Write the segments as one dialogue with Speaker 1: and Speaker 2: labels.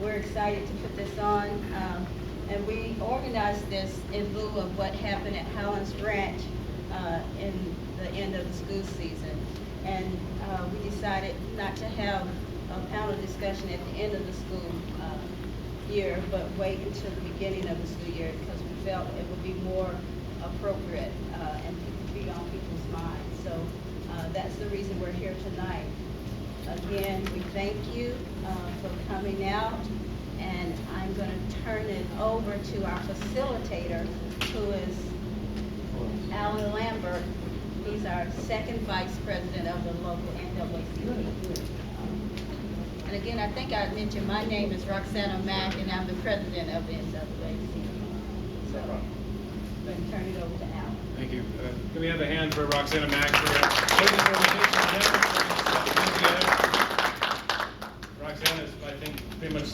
Speaker 1: we're excited to put this on. And we organized this in lieu of what happened at Highlands Branch in the end of the school season. And we decided not to have a panel discussion at the end of the school year, but wait until the beginning of the school year because we felt it would be more appropriate and be on people's minds. So that's the reason we're here tonight. Again, we thank you for coming out, and I'm going to turn it over to our facilitator, who is Alan Lambert. He's our second vice president of the local NAACP. And again, I think I mentioned my name is Roxana Mack, and I'm the president of the NAACP. So I'm going to turn it over to Alan.
Speaker 2: Thank you. Can we have a hand for Roxana Mack for putting this organization together? Roxana has, I think, pretty much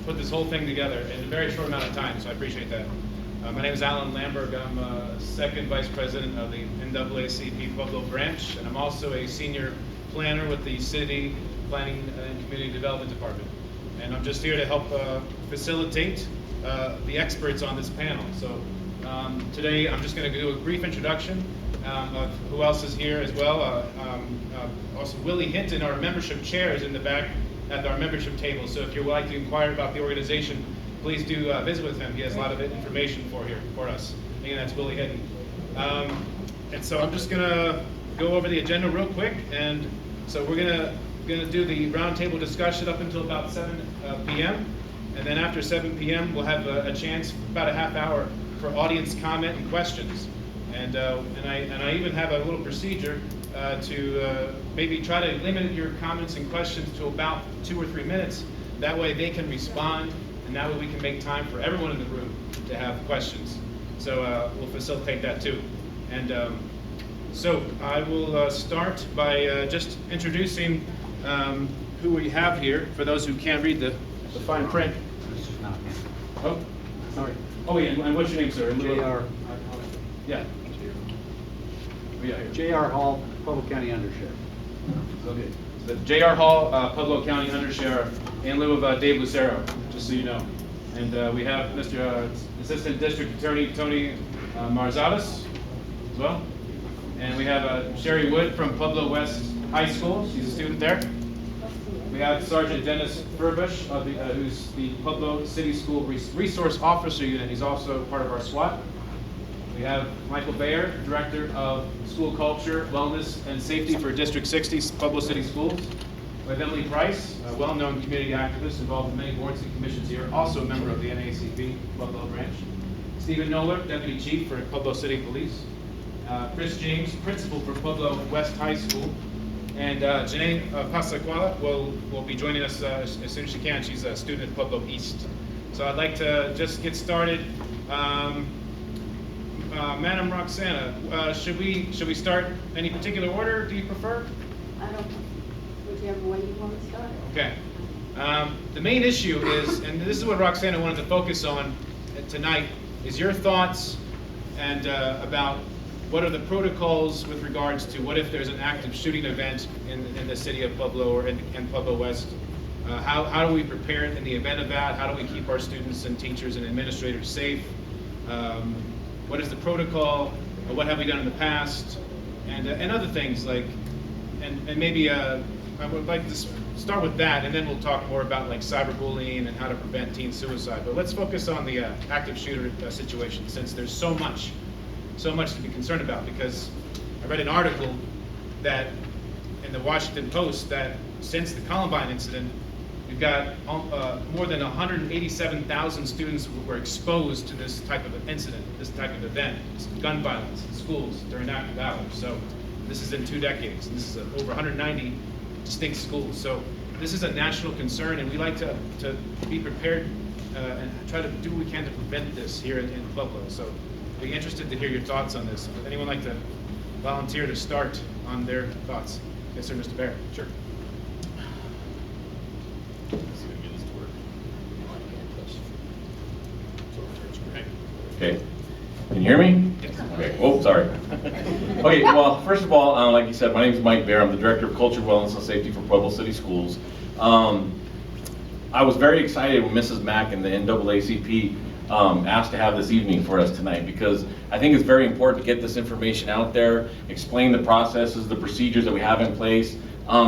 Speaker 2: put this whole thing together in a very short amount of time, so I appreciate that. My name is Alan Lambert. I'm second vice president of the NAACP Pueblo Branch, and I'm also a senior planner with the City Planning and Community Development Department. And I'm just here to help facilitate the experts on this panel. So today I'm just going to do a brief introduction of who else is here as well. Also Willie Hinton, our membership chair, is in the back at our membership table. So if you'd like to inquire about the organization, please do visit with him. He has a lot of information for us. Again, that's Willie Hinton. And so I'm just going to go over the agenda real quick. And so we're going to do the roundtable discussion up until about 7 p.m. And then after 7 p.m., we'll have a chance, about a half hour, for audience comment and questions. And I even have a little procedure to maybe try to limit your comments and questions to about 2 or 3 minutes. That way they can respond, and that way we can make time for everyone in the room to have questions. So we'll facilitate that too. And so I will start by just introducing who we have here, for those who can't read the fine print. Oh, sorry. Oh, yeah, and what's your name, sir?
Speaker 3: J.R.
Speaker 2: Yeah. Oh, yeah, here.
Speaker 3: J.R. Hall, Pueblo County Undersheriff.
Speaker 2: Okay. So J.R. Hall, Pueblo County Undersheriff, in lieu of Dave Lucero, just so you know. And we have Mr. Assistant District Attorney Tony Marzavas as well. And we have Sherri Wood from Pueblo West High School. She's a student there. We have Sergeant Dennis Furbush, who's the Pueblo City School Resource Officer Unit. He's also part of our SWAT. We have Michael Bayer, Director of School Culture, Wellness, and Safety for District 60 Pueblo City Schools. We have Emily Price, a well-known community activist involved in many boards and commissions here, also a member of the NAACP Pueblo Branch. Stephen Noeller, Deputy Chief for Pueblo City Police. Chris James, Principal for Pueblo West High School. And Janae Pasaquala will be joining us as soon as she can. She's a student at Pueblo East. So I'd like to just get started. Madam Roxana, should we start any particular order? Do you prefer?
Speaker 1: I don't know, whichever way you want to start.
Speaker 2: Okay. The main issue is, and this is what Roxana wanted to focus on tonight, is your thoughts and about what are the protocols with regards to what if there's an active shooting event in the city of Pueblo or in Pueblo West? How do we prepare in the event of that? How do we keep our students and teachers and administrators safe? What is the protocol? What have we done in the past? And other things like, and maybe I would like to start with that, and then we'll talk more about like cyberbullying and how to prevent teen suicide. But let's focus on the active shooter situation, since there's so much to be concerned about, because I read an article that in the Washington Post that since the Columbine incident, we've got more than 187,000 students who were exposed to this type of incident, this type of event, gun violence in schools during active hours. So this is in 2 decades, and this is over 190 distinct schools. So this is a national concern, and we like to be prepared and try to do what we can to prevent this here in Pueblo. So I'd be interested to hear your thoughts on this. Would anyone like to volunteer to start on their thoughts? Yes, sir, Mr. Baer. Sure.
Speaker 4: Okay. Can you hear me?
Speaker 2: Yes.
Speaker 4: Okay. Oh, sorry. Okay. Well, first of all, like you said, my name is Mike Baer. I'm the Director of Culture, Wellness, and Safety for Pueblo City Schools. I was very excited when Mrs. Mack and the NAACP asked to have this evening for us tonight, because I think it's very important to get this information out there, explain the processes, the procedures that we have in place.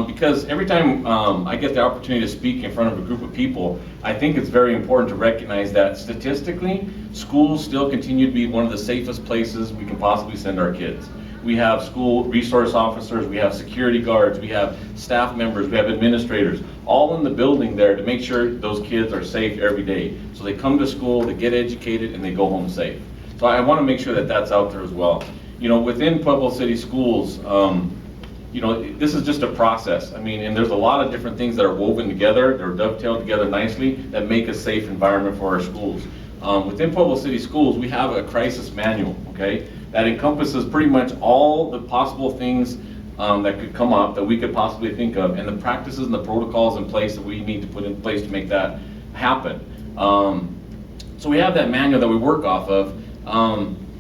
Speaker 4: Because every time I get the opportunity to speak in front of a group of people, I think it's very important to recognize that statistically, schools still continue to be one of the safest places we can possibly send our kids. We have school resource officers, we have security guards, we have staff members, we have administrators, all in the building there to make sure those kids are safe every day. So they come to school, they get educated, and they go home safe. So I want to make sure that that's out there as well. You know, within Pueblo City Schools, you know, this is just a process. I mean, and there's a lot of different things that are woven together, they're dovetailed together nicely, that make a safe environment for our schools. Within Pueblo City Schools, we have a crisis manual, okay, that encompasses pretty much all the possible things that could come up, that we could possibly think of, and the practices and the protocols in place that we need to put in place to make that happen. So we have that manual that we work off of.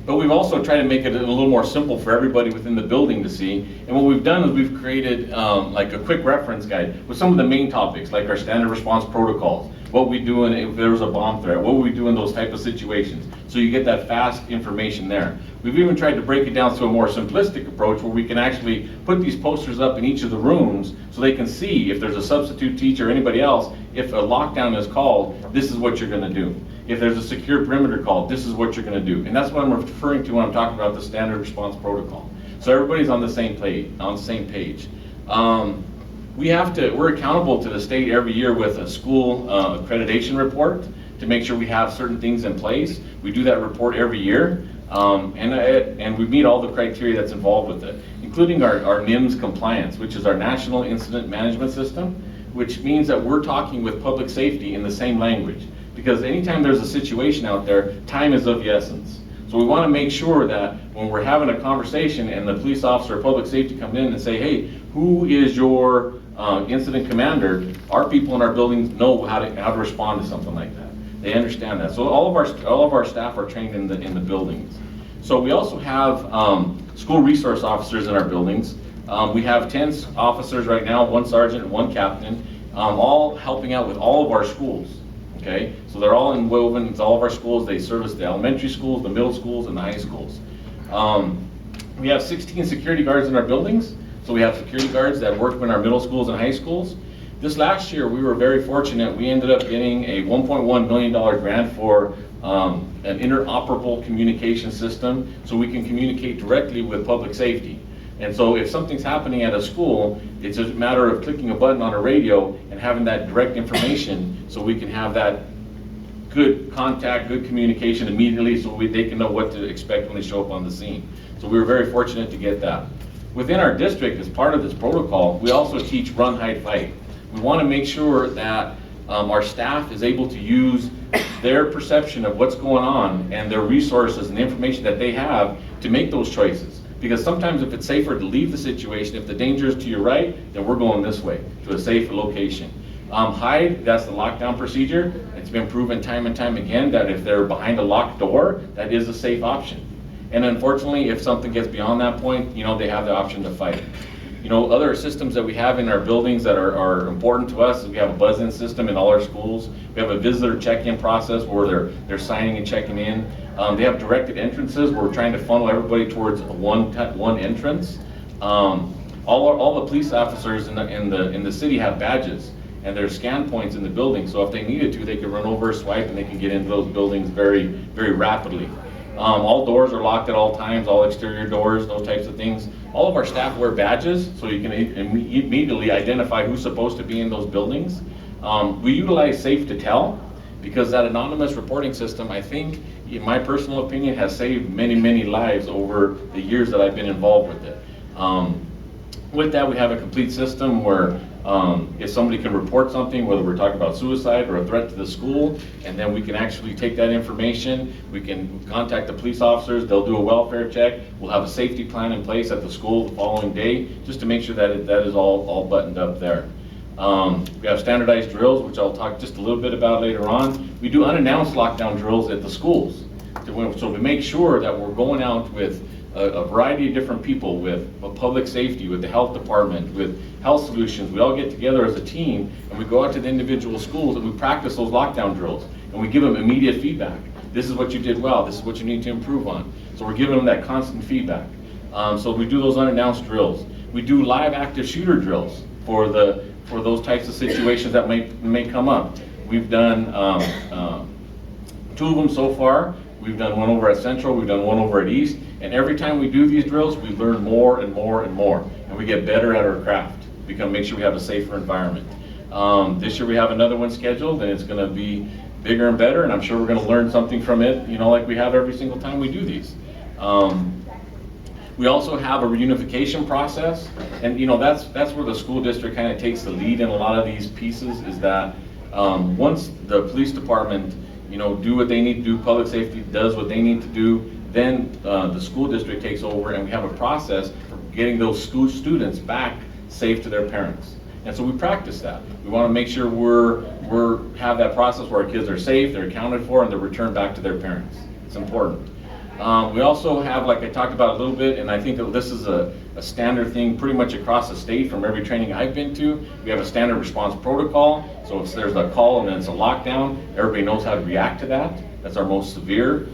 Speaker 4: But we've also tried to make it a little more simple for everybody within the building to see. And what we've done is we've created like a quick reference guide with some of the main topics, like our standard response protocols, what we do if there was a bomb threat, what we do in those type of situations. So you get that fast information there. We've even tried to break it down to a more simplistic approach where we can actually put these posters up in each of the rooms so they can see if there's a substitute teacher or anybody else, if a lockdown is called, this is what you're gonna do. If there's a secure perimeter call, this is what you're gonna do. And that's what I'm referring to when I'm talking about the standard response protocol. So everybody's on the same page. We're accountable to the state every year with a school accreditation report to make sure we have certain things in place. We do that report every year. And we meet all the criteria that's involved with it, including our NIMS compliance, which is our National Incident Management System, which means that we're talking with public safety in the same language. Because anytime there's a situation out there, time is of the essence. So we want to make sure that when we're having a conversation and the police officer or public safety come in and say, hey, who is your incident commander, our people in our buildings know how to respond to something like that. They understand that. So all of our staff are trained in the buildings. So we also have school resource officers in our buildings. We have 10 officers right now, 1 sergeant and 1 captain, all helping out with all of our schools. Okay, so they're all woven into all of our schools. They service the elementary schools, the middle schools, and the high schools. We have 16 security guards in our buildings. So we have security guards that work in our middle schools and high schools. This last year, we were very fortunate. We ended up getting a $1.1 million grant for an interoperable communication system so we can communicate directly with public safety. And so if something's happening at a school, it's a matter of clicking a button on a radio and having that direct information so we can have that good contact, good communication immediately so they can know what to expect when they show up on the scene. So we were very fortunate to get that. Within our district, as part of this protocol, we also teach run, hide, fight. We want to make sure that our staff is able to use their perception of what's going on and their resources and the information that they have to make those choices. Because sometimes if it's safer to leave the situation, if the danger is to your right, then we're going this way, to a safe location. Hide, that's the lockdown procedure. It's been proven time and time again that if they're behind a locked door, that is a safe option. And unfortunately, if something gets beyond that point, you know, they have the option to fight. You know, other systems that we have in our buildings that are important to us is we have a buzz-in system in all our schools. We have a visitor check-in process where they're signing and checking in. They have directed entrances where we're trying to funnel everybody towards one entrance. All the police officers in the city have badges, and there's scan points in the building. So if they needed to, they could run over, swipe, and they can get into those buildings very, very rapidly. All doors are locked at all times, all exterior doors, those types of things. All of our staff wear badges, so you can immediately identify who's supposed to be in those buildings. We utilize Safe to Tell, because that anonymous reporting system, I think, in my personal opinion, has saved many, many lives over the years that I've been involved with it. With that, we have a complete system where if somebody can report something, whether we're talking about suicide or a threat to the school, and then we can actually take that information, we can contact the police officers, they'll do a welfare check, we'll have a safety plan in place at the school the following day, just to make sure that that is all buttoned up there. We have standardized drills, which I'll talk just a little bit about later on. We do unannounced lockdown drills at the schools. So we make sure that we're going out with a variety of different people with public safety, with the health department, with health solutions. We all get together as a team and we go out to the individual schools and we practice those lockdown drills and we give them immediate feedback. This is what you did well, this is what you need to improve on. So we're giving them that constant feedback. So we do those unannounced drills. We do live active shooter drills for those types of situations that may come up. We've done 2 of them so far. We've done one over at Central, we've done one over at East, and every time we do these drills, we learn more and more and more, and we get better at our craft. Make sure we have a safer environment. This year we have another one scheduled, and it's going to be bigger and better, and I'm sure we're going to learn something from it, like we have every single time we do these. We also have a reunification process, and that's where the school district kind of takes the lead in a lot of these pieces, is that once the police department do what they need to do, public safety does what they need to do, then the school district takes over and we have a process for getting those school students back safe to their parents. And so we practice that. We want to make sure we have that process where our kids are safe, they're accounted for, and they're returned back to their parents. It's important. We also have, like I talked about a little bit, and I think that this is a standard thing pretty much across the state from every training I've been to. We have a standard response protocol. So if there's a call and then it's a lockdown, everybody knows how to react to that. That's our most severe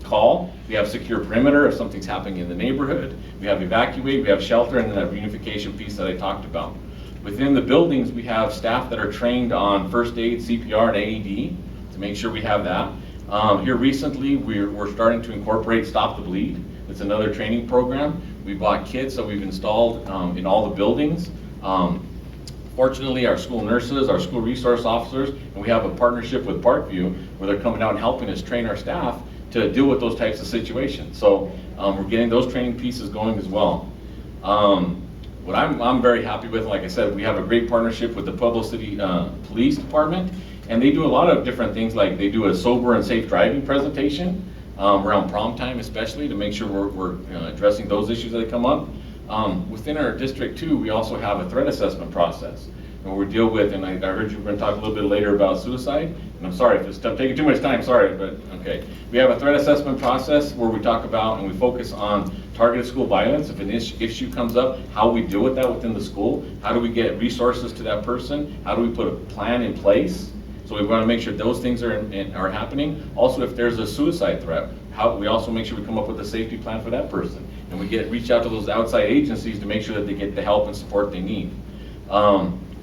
Speaker 4: call. We have secure perimeter if something's happening in the neighborhood. We have evacuate, we have shelter, and then that reunification piece that I talked about. Within the buildings, we have staff that are trained on first aid, CPR, and AED to make sure we have that. Here recently, we're starting to incorporate Stop the Bleed. It's another training program. We bought kits that we've installed in all the buildings. Fortunately, our school nurses, our school resource officers, and we have a partnership with Parkview where they're coming out and helping us train our staff to deal with those types of situations. So we're getting those training pieces going as well. What I'm very happy with, like I said, we have a great partnership with the Pueblo City Police Department, and they do a lot of different things, like they do a sober and safe driving presentation around prom time especially, to make sure we're addressing those issues that come up. Within our district too, we also have a threat assessment process where we deal with, and I heard you were going to talk a little bit later about suicide, and I'm sorry if it's taking too much time, sorry, but okay. We have a threat assessment process where we talk about and we focus on targeted school violence. If an issue comes up, how we deal with that within the school, how do we get resources to that person, how do we put a plan in place. So we want to make sure those things are happening. Also, if there's a suicide threat, we also make sure we come up with a safety plan for that person. And we reach out to those outside agencies to make sure that they get the help and support they need.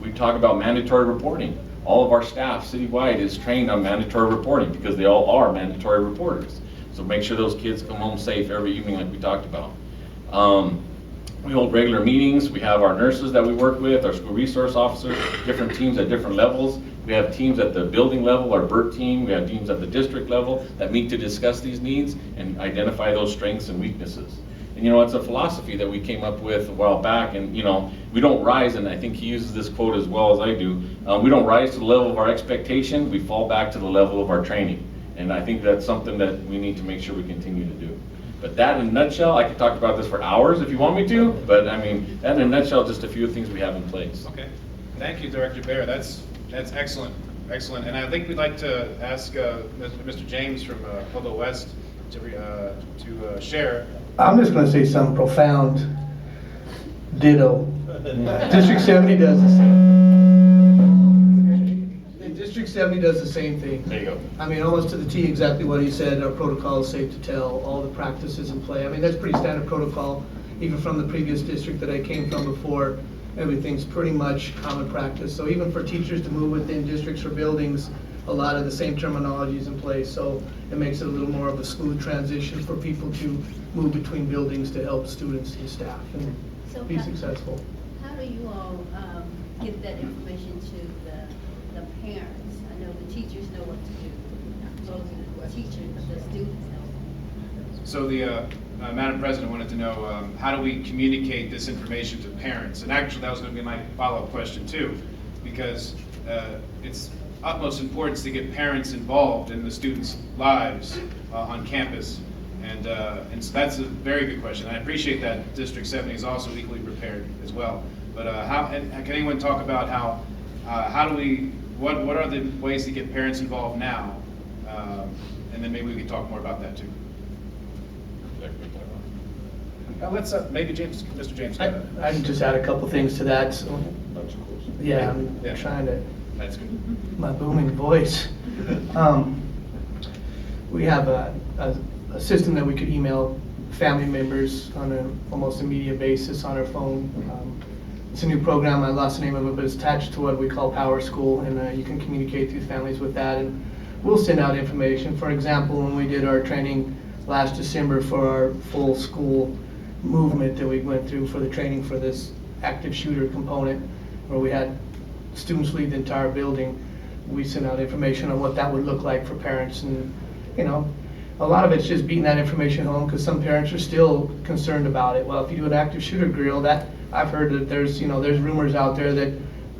Speaker 4: We talk about mandatory reporting. All of our staff citywide is trained on mandatory reporting because they all are mandatory reporters. So make sure those kids come home safe every evening like we talked about. We hold regular meetings. We have our nurses that we work with, our school resource officers, different teams at different levels. We have teams at the building level, our BERT team. We have teams at the district level that meet to discuss these needs and identify those strengths and weaknesses. And it's a philosophy that we came up with a while back, and we don't rise, and I think he uses this quote as well as I do, we don't rise to the level of our expectation, we fall back to the level of our training. And I think that's something that we need to make sure we continue to do. But that in a nutshell, I could talk about this for hours if you want me to, but I mean, that in a nutshell, just a few things we have in place.
Speaker 2: Okay, thank you, Director Bear. That's excellent, excellent. And I think we'd like to ask Mr. James from Pueblo West to share.
Speaker 5: I'm just going to say something profound. Ditto. District 70 does the same. District 70 does the same thing.
Speaker 4: There you go.
Speaker 5: I mean, almost to the T, exactly what he said. Our protocol is safe to tell. All the practices in play. I mean, that's pretty standard protocol, even from the previous district that I came from before. Everything's pretty much common practice. So even for teachers to move within districts or buildings, a lot of the same terminology is in place. So it makes it a little more of a smooth transition for people to move between buildings to help students and staff and be successful.
Speaker 6: How do you all get that information to the parents? I know the teachers know what to do. Not supposed to the teachers, but the students know.
Speaker 2: So the Madam President wanted to know how do we communicate this information to parents? And actually that was going to be my follow-up question too, because it's utmost importance to get parents involved in the students' lives on campus. And so that's a very good question. I appreciate that District 70 is also equally prepared as well. But can anyone talk about how do we, what are the ways to get parents involved now? And then maybe we can talk more about that too. Let's, maybe James, Mr. James.
Speaker 5: I can just add a couple things to that. So, yeah, I'm
Speaker 2: Yeah.
Speaker 5: trying to,
Speaker 2: That's good.
Speaker 5: my booming voice. We have a system that we could email family members on an almost immediate basis on our phone. It's a new program, I lost the name of it, but it's attached to what we call Power School, and you can communicate through families with that, and we'll send out information. For example, when we did our training last December for our full school movement that we went through for the training for this active shooter component, where we had students lead the entire building, we sent out information on what that would look like for parents. And you know, a lot of it's just beating that information home, because some parents are still concerned about it. Well, if you do an active shooter drill, that I've heard that there's rumors out there that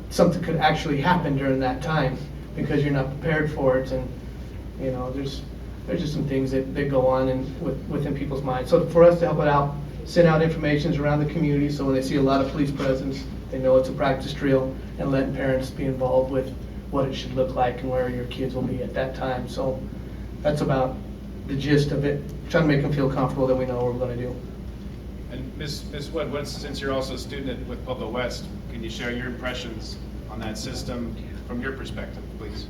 Speaker 5: something could actually happen during that time because you're not prepared for it, and you know, there's just some things that go on and within people's minds. So for us to help it out, send out information around the community, so when they see a lot of police presence, they know it's a practice drill, and letting parents be involved with what it should look like and where your kids will be at that time. So that's about the gist of it, trying to make them feel comfortable that we know what we're going to do.
Speaker 2: And Ms. Wood, since you're also a student with Pueblo West, can you share your impressions on that system from your perspective, please?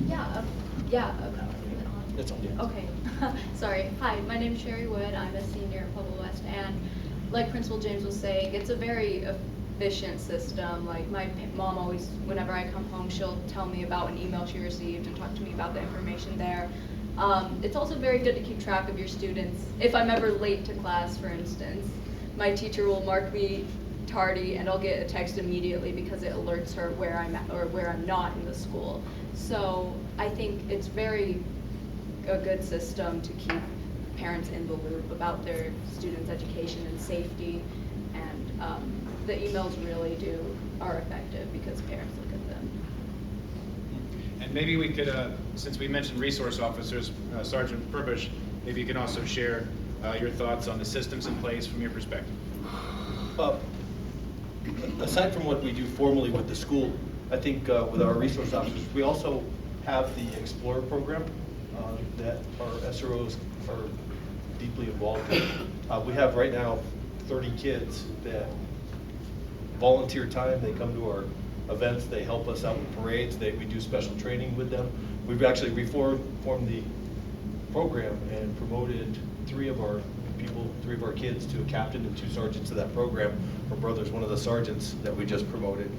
Speaker 7: Yeah.
Speaker 2: It's on you.
Speaker 7: Okay. Sorry. Hi, my name's Sherri Wood. I'm a senior at Pueblo West, and like Principal James was saying, it's a very efficient system. Like my mom always, whenever I come home, she'll tell me about an email she received and talk to me about the information there. It's also very good to keep track of your students. If I'm ever late to class, for instance, my teacher will mark me tardy, and I'll get a text immediately because it alerts her where I'm at or where I'm not in the school. So I think it's a good system to keep parents in the loop about their students' education and safety, and the emails really are effective because parents look at them.
Speaker 2: And maybe we could, since we mentioned resource officers, Sergeant Furbush, maybe you can also share your thoughts on the systems in place from your perspective.
Speaker 8: Aside from what we do formally with the school, I think with our resource officers, we also have the Explorer program that our SROs are deeply involved in. We have right now 30 kids that volunteer time. They come to our events, they help us out with parades, we do special training with them. We've actually reformed the program and promoted three of our kids to a captain and 2 sergeants of that program. Our brother's one of the sergeants that we just promoted.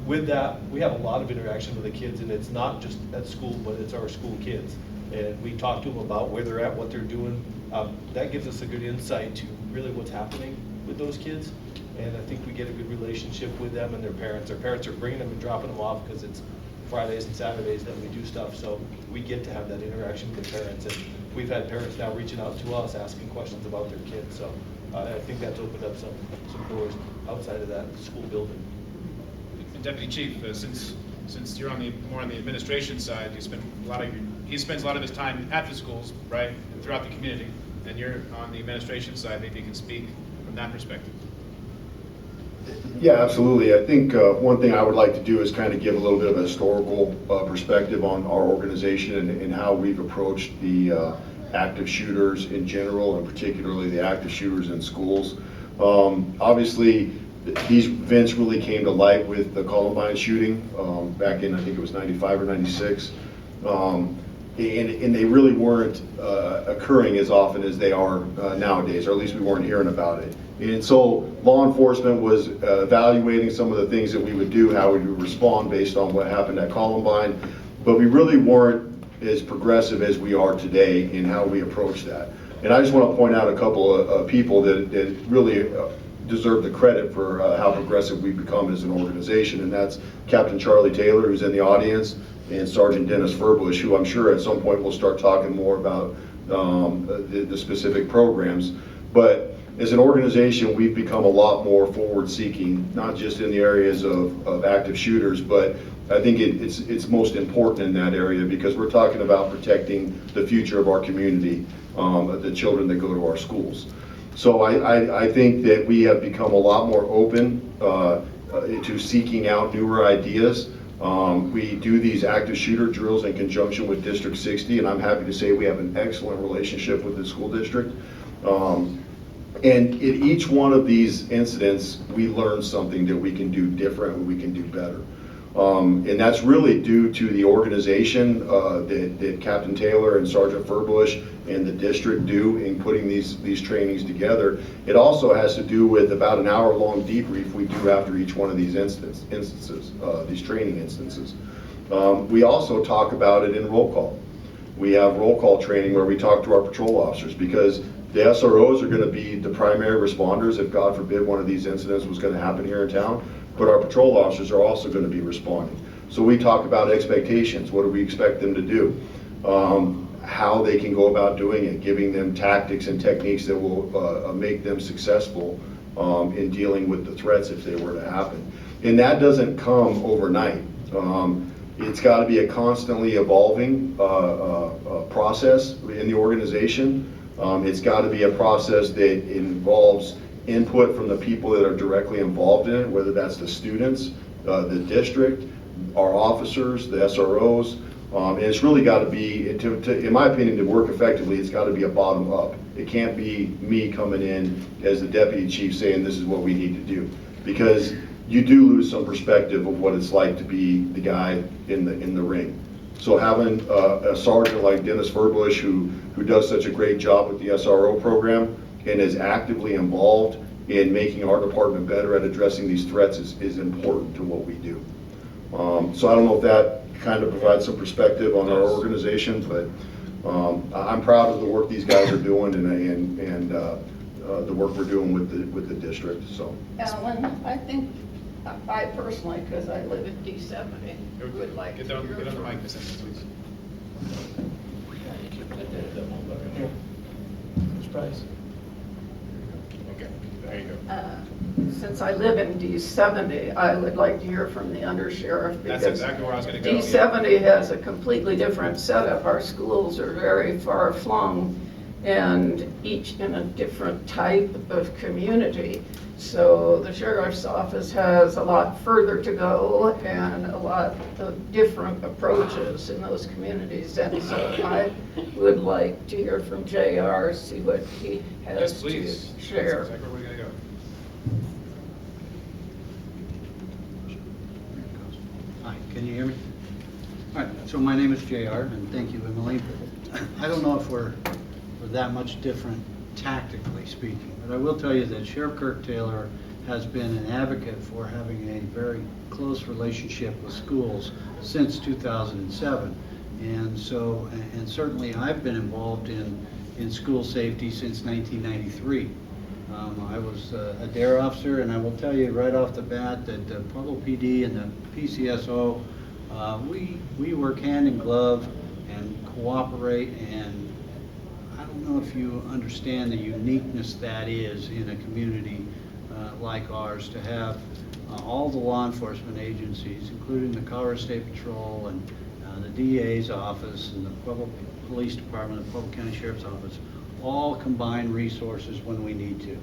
Speaker 8: With that, we have a lot of interaction with the kids, and it's not just at school, but it's our school kids. And we talk to them about where they're at, what they're doing. That gives us a good insight to really what's happening with those kids. And I think we get a good relationship with them and their parents. Their parents are bringing them and dropping them off because it's Fridays and Saturdays that we do stuff. So we get to have that interaction with their parents. And we've had parents now reaching out to us asking questions about their kids. So I think that's opened up some doors outside of that school building.
Speaker 2: And Deputy Chief, since you're more on the administration side, he spends a lot of his time at the schools, right, and throughout the community, and you're on the administration side. Maybe you can speak from that perspective.
Speaker 9: Yeah, absolutely. I think one thing I would like to do is kind of give a little bit of a historical perspective on our organization and how we've approached the active shooters in general, and particularly the active shooters in schools. Obviously, these events really came to light with the Columbine shooting back in, I think it was 95 or 96. And they really weren't occurring as often as they are nowadays, or at least we weren't hearing about it. And so law enforcement was evaluating some of the things that we would do, how we would respond based on what happened at Columbine, but we really weren't as progressive as we are today in how we approach that. And I just want to point out a couple of people that really deserve the credit for how progressive we've become as an organization, and that's Captain Charlie Taylor, who's in the audience, and Sergeant Dennis Furbush, who I'm sure at some point we'll start talking more about the specific programs. But as an organization, we've become a lot more forward-seeking, not just in the areas of active shooters, but I think it's most important in that area because we're talking about protecting the future of our community, the children that go to our schools. So I think that we have become a lot more open to seeking out newer ideas. We do these active shooter drills in conjunction with District 60, and I'm happy to say we have an excellent relationship with the school district. And in each one of these incidents, we learn something that we can do different and we can do better. And that's really due to the organization that Captain Taylor and Sergeant Furbush and the district do in putting these trainings together. It also has to do with about an hour-long debrief we do after each one of these instances, these training instances. We also talk about it in roll call. We have roll call training where we talk to our patrol officers, because the SROs are going to be the primary responders if, God forbid, one of these incidents was going to happen here in town, but our patrol officers are also going to be responding. So we talk about expectations. What do we expect them to do? How they can go about doing it, giving them tactics and techniques that will make them successful in dealing with the threats if they were to happen. And that doesn't come overnight. It's got to be a constantly evolving process in the organization. It's got to be a process that involves input from the people that are directly involved in it, whether that's the students, the district, our officers, the SROs. And it's really got to be, in my opinion, to work effectively, it's got to be a bottom up. It can't be me coming in as the deputy chief saying this is what we need to do, because you do lose some perspective of what it's like to be the guy in the ring. So having a sergeant like Dennis Furbush, who does such a great job with the SRO program and is actively involved in making our department better at addressing these threats, is important to what we do. So I don't know if that kind of provides some perspective on our organization, but I'm proud of the work these guys are doing and the work we're doing with the district. So,
Speaker 10: Alan, I think I personally, because I live in D70, would like to
Speaker 2: Get on
Speaker 10: hear
Speaker 2: the
Speaker 10: from-
Speaker 2: mic, Ms. Evans, please.
Speaker 5: Mr. Price.
Speaker 2: Okay, there you go.
Speaker 10: Since I live in D70, I would like to hear from the undersheriff.
Speaker 2: That's
Speaker 10: because
Speaker 2: exactly where I was going to go.
Speaker 10: D70 has a completely different setup. Our schools are very far flung and each in a different type of community. So the sheriff's office has a lot further to go and a lot of different approaches in those communities. And so I would like to hear from JR, see what he
Speaker 2: Yes,
Speaker 10: has
Speaker 2: please.
Speaker 10: to share.
Speaker 2: That's exactly where we're going to go.
Speaker 3: Hi, can you hear me? All right, so my name is JR, and thank you, Emily. I don't know if we're that much different tactically speaking, but I will tell you that Sheriff Kirk Taylor has been an advocate for having a very close relationship with schools since 2007. And so, and certainly I've been involved in school safety since 1993. I was a DARE officer, and I will tell you right off the bat that the Pueblo PD and the PCSO, we work hand in glove and cooperate, and I don't know if you understand the uniqueness that is in a community like ours, to have all the law enforcement agencies, including the Colorado State Patrol and the DA's office and the Pueblo Police Department, the Pueblo County Sheriff's Office, all combine resources when we need to.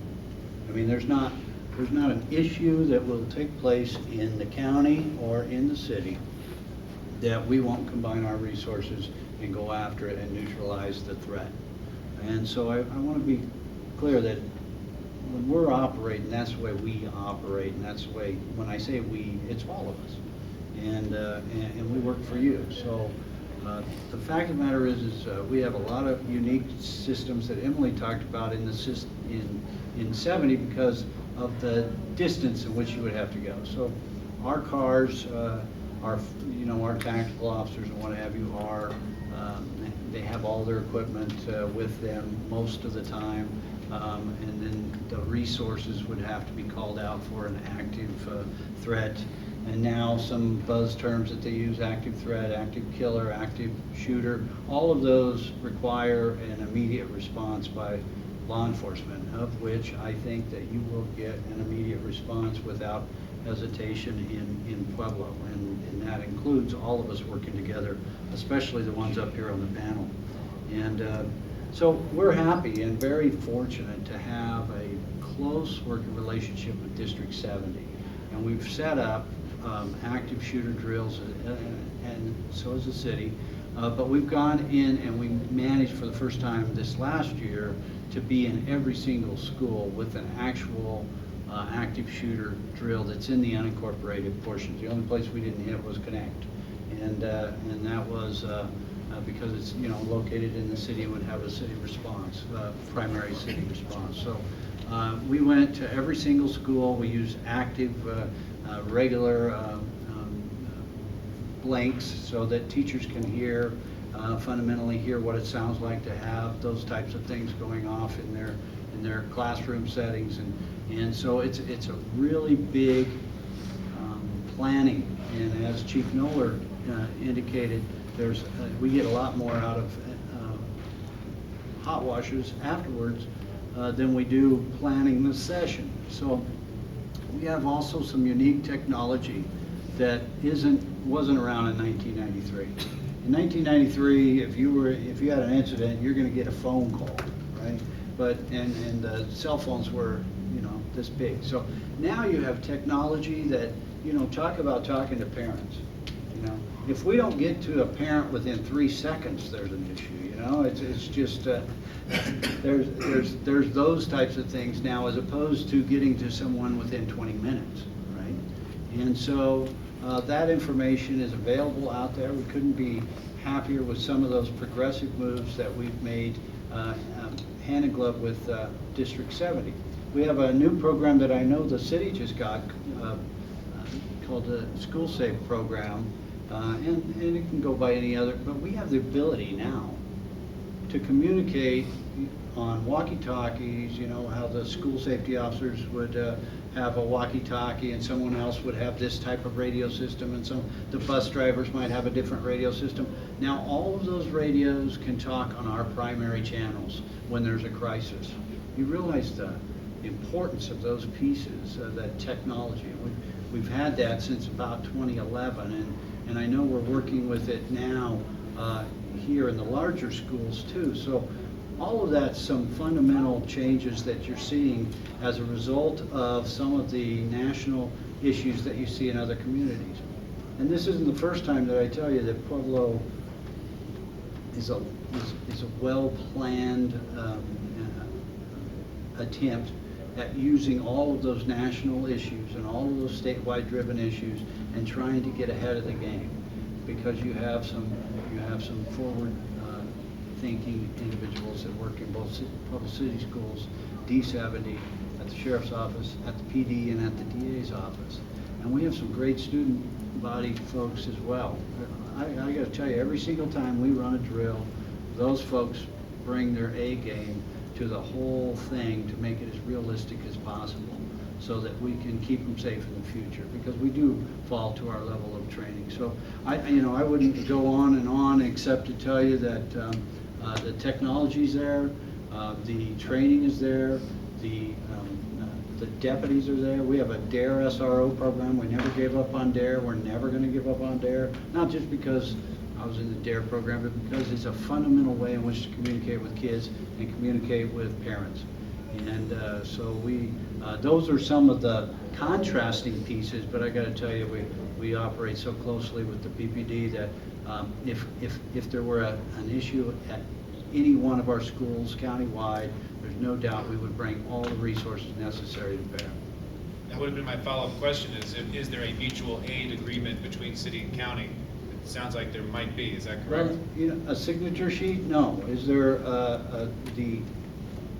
Speaker 3: I mean, there's not an issue that will take place in the county or in the city that we won't combine our resources and go after it and neutralize the threat. And so I want to be clear that when we're operating, that's the way we operate, and that's the way, when I say we, it's all of us. And we work for you. So the fact of the matter is we have a lot of unique systems that Emily talked about in 70 because of the distance in which you would have to go. So our cars, our tactical officers and what have you they have all their equipment with them most of the time, and then the resources would have to be called out for an active threat. And now some buzz terms that they use: active threat, active killer, active shooter. All of those require an immediate response by law enforcement, of which I think that you will get an immediate response without hesitation in Pueblo, and that includes all of us working together, especially the ones up here on the panel. And so we're happy and very fortunate to have a close working relationship with District 70, and we've set up active shooter drills, and so has the city. But we've gone in and we managed for the first time this last year to be in every single school with an actual active shooter drill that's in the unincorporated portions. The only place we didn't hit was Connect, and that was because it's located in the city and would have a city response, primary city response. So we went to every single school. We used active, regular blanks so that teachers can hear, fundamentally hear what it sounds like to have those types of things going off in their classroom settings, and so it's a really big planning. And as Chief Noeller indicated, we get a lot more out of hot washers afterwards than we do planning the session. So we have also some unique technology that wasn't around in 1993. In 1993, if you had an incident, you're going to get a phone call, right? But and the cell phones were this big. So now you have technology that talk about talking to parents. If we don't get to a parent within 3 seconds, there's an issue. It's just there's those types of things now, as opposed to getting to someone within 20 minutes, right? And so that information is available out there. We couldn't be happier with some of those progressive moves that we've made hand in glove with District 70. We have a new program that I know the city just got called the School Safe Program. And it can go by any other, but we have the ability now to communicate on walkie-talkies, how the school safety officers would have a walkie-talkie and someone else would have this type of radio system, and the bus drivers might have a different radio system. Now all of those radios can talk on our primary channels when there's a crisis. You realize the importance of those pieces, that technology. We've had that since about 2011, and I know we're working with it now here in the larger schools too. So all of that's some fundamental changes that you're seeing as a result of some of the national issues that you see in other communities. And this isn't the first time that I tell you that Pueblo is a well-planned attempt at using all of those national issues and all of those statewide driven issues and trying to get ahead of the game, because you have some forward thinking individuals that work in both public city schools, D70, at the sheriff's office, at the PD, and at the DA's office. And we have some great student body folks as well. I got to tell you, every single time we run a drill, those folks bring their A game to the whole thing to make it as realistic as possible, so that we can keep them safe in the future, because we do fall to our level of training. So I wouldn't go on and on except to tell you that the technology's there, the training is there, the deputies are there. We have a DARE SRO program. We never gave up on DARE. We're never going to give up on DARE, not just because I was in the DARE program, but because it's a fundamental way in which to communicate with kids and communicate with parents. And so those are some of the contrasting pieces, but I got to tell you, we operate so closely with the PPD that if there were an issue at any one of our schools countywide, there's no doubt we would bring all the resources necessary to bear.
Speaker 2: That would have been my follow-up question, is there a mutual aid agreement between city and county? It sounds like there might be, is that correct?
Speaker 3: Well, a signature sheet? No. Is there the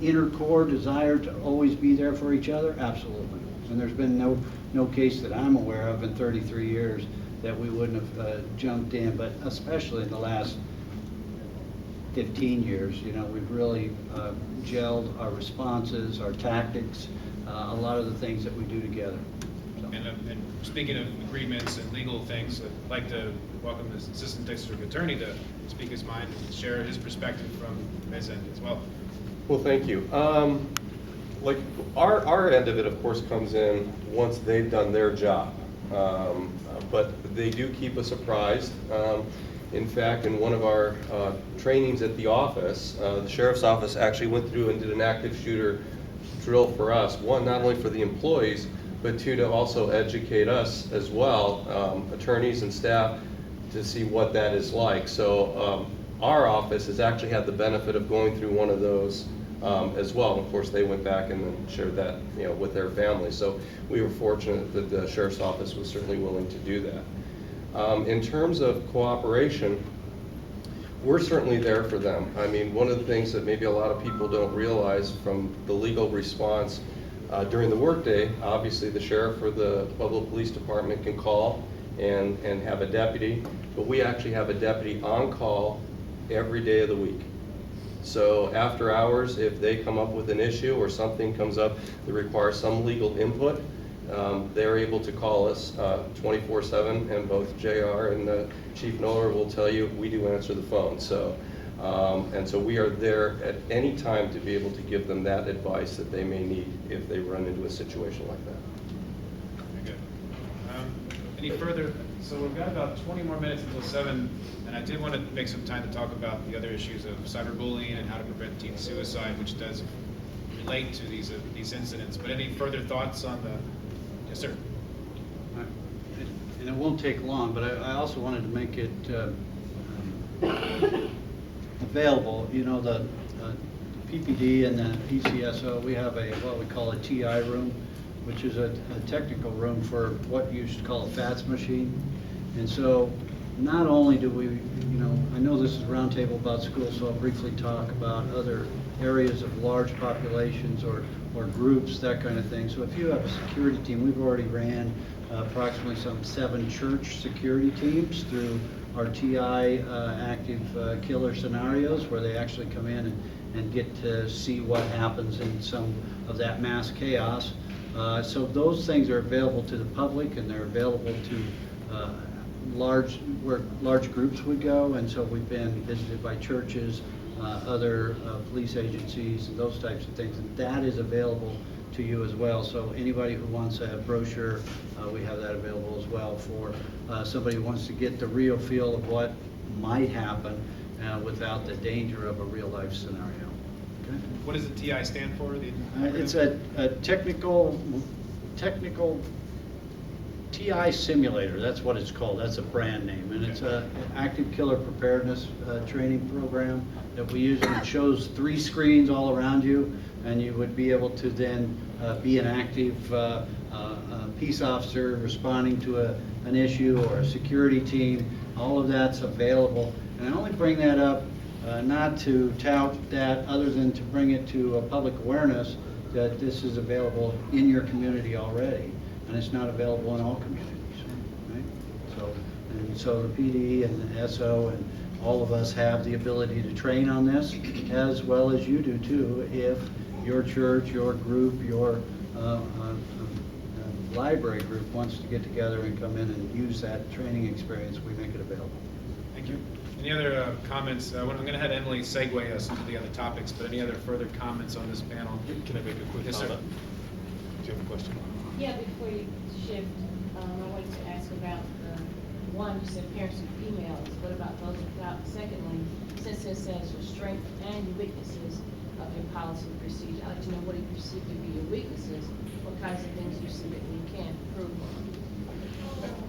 Speaker 3: inner core desire to always be there for each other? Absolutely. And there's been no case that I'm aware of in 33 years that we wouldn't have jumped in, but especially in the last 15 years, we've really gelled our responses, our tactics, a lot of the things that we do together. So.
Speaker 2: And speaking of agreements and legal things, I'd like to welcome the Assistant District Attorney to speak his mind and share his perspective from his end as well.
Speaker 11: Well, thank you. Like our end of it, of course, comes in once they've done their job, but they do keep us apprised. In fact, in one of our trainings at the office, the sheriff's office actually went through and did an active shooter drill for us. One, not only for the employees, but two, to also educate us as well, attorneys and staff, to see what that is like. So our office has actually had the benefit of going through one of those as well. Of course, they went back and then shared that, with their families. So we were fortunate that the Sheriff's Office was certainly willing to do that. In terms of cooperation, we're certainly there for them. I mean, one of the things that maybe a lot of people don't realize from the legal response during the workday, obviously the sheriff or the Pueblo Police Department can call and have a deputy, but we actually have a deputy on call every day of the week. So after hours, if they come up with an issue or something comes up that requires some legal input, they're able to call us 24/7, and both JR and Chief Noeller will tell you we do answer the phone. So, and so we are there at any time to be able to give them that advice that they may need if they run into a situation like that.
Speaker 2: Very good. Any further? So we've got about 20 more minutes until 7, and I did want to make some time to talk about the other issues of cyberbullying and how to prevent teen suicide, which does relate to these incidents. But any further thoughts on the? Yes, sir.
Speaker 3: And it won't take long, but I also wanted to make it available. You know, the PPD and the PCSO, we have what we call a TI room, which is a technical room for what you should call a FATS machine. And so not only do we, I know this is a roundtable about schools, so I'll briefly talk about other areas of large populations or groups, that kind of thing. So if you have a security team, we've already ran approximately some 7 church security teams through our TI active killer scenarios, where they actually come in and get to see what happens in some of that mass chaos. So those things are available to the public, and they're available to where large groups would go. And so we've been visited by churches, other police agencies, and those types of things. And that is available to you as well. So anybody who wants a brochure, we have that available as well for somebody who wants to get the real feel of what might happen without the danger of a real life scenario. Okay?
Speaker 2: What does the TI stand for?
Speaker 3: It's a technical TI simulator. That's what it's called. That's a brand name, and it's an active killer preparedness training program that we use. And it shows 3 screens all around you, and you would be able to then be an active peace officer responding to an issue, or a security team. All of that's available, and I only bring that up not to tout that, other than to bring it to public awareness that this is available in your community already, and it's not available in all communities, right? So the PD and the SO and all of us have the ability to train on this, as well as you do too, if your church, your group, your library group wants to get together and come in and use that training experience, we make it available.
Speaker 2: Thank you. Any other comments? I'm going to have Emily segue us into the other topics, but any other further comments on this panel?
Speaker 8: Can I make a quick
Speaker 2: Yes,
Speaker 8: comment?
Speaker 2: sir.
Speaker 8: Do you have a question?
Speaker 12: Yeah, before you shift, I wanted to ask about one, you said parents and females. What about those without? Secondly, since it says your strengths and your weaknesses of your policy and procedure, I'd like to know what do you perceive to be your weaknesses? What kinds of things you see that we can't improve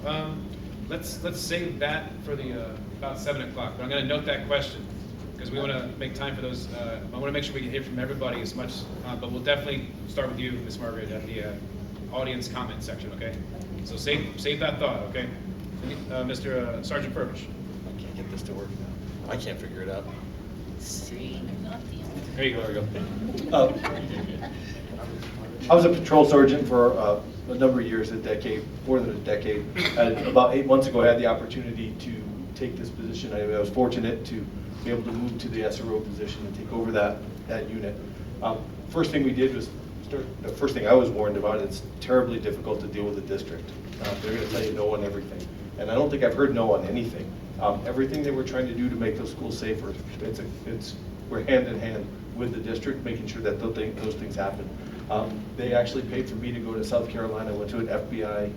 Speaker 12: on?
Speaker 2: Let's save that for the about 7 o'clock. But I'm going to note that question because we want to make time for those. I want to make sure we can hear from everybody as much, but we'll definitely start with you, Ms. Margaret, at the audience comment section. Okay. So save that thought. Okay. Mr. Sergeant Furbush.
Speaker 8: I can't get this to work now. I can't figure it out.
Speaker 2: There you go.
Speaker 8: There we go. I was a patrol sergeant for a number of years, a decade, more than a decade. And about 8 months ago, I had the opportunity to take this position. I was fortunate to be able to move to the SRO position and take over that unit. First thing we did was the first thing I was warned about, it's terribly difficult to deal with the district. They're going to tell you no on everything. And I don't think I've heard no on anything. Everything they were trying to do to make those schools safer, we're hand in hand with the district, making sure that those things happen. They actually paid for me to go to South Carolina. I went to an FBI